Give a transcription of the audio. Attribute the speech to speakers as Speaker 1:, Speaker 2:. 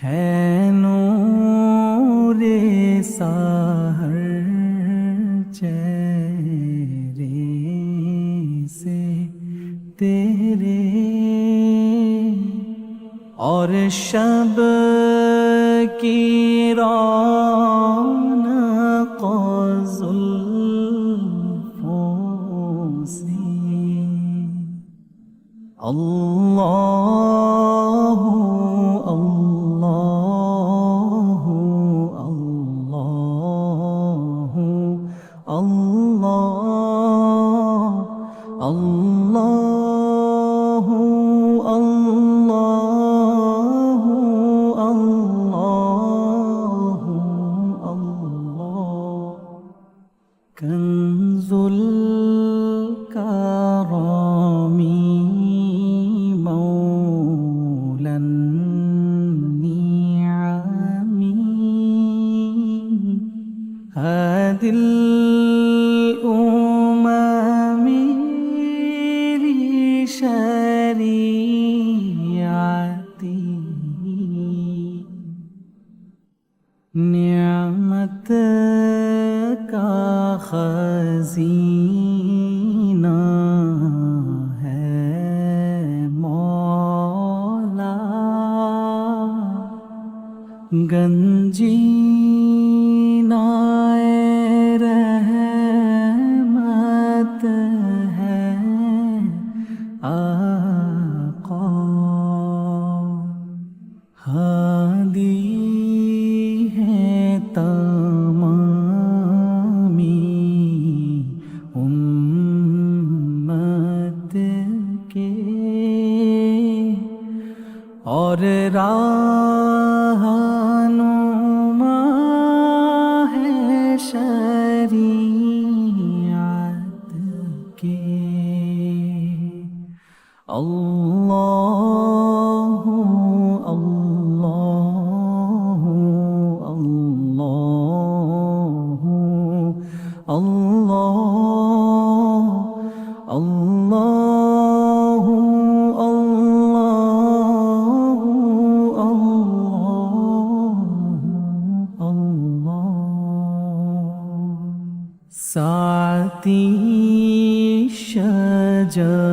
Speaker 1: है नूरे साहर चेहरे से तेरे, और शब की रौनक़ ज़ुल्फ़ों से। अल्लाहु अल्लाहु अल्लाहु अल्लाह अल्लाहु अल्लाहु अल्लाहु अल्लाह। कंज़ुल करामी मौलन नियामी, हादिल उम्मी शरीअती, निअमत का खज़ीना है मौला, गंजीनाए रहमत है आका, हादी है तमामी उम्मत के, और रहनुमा है शरीअत के। अल्लाहु अल्लाहु अल्लाहु अल्लाह अल्लाहु अल्लाहु अल्लाहु अल्लाह। साती शजर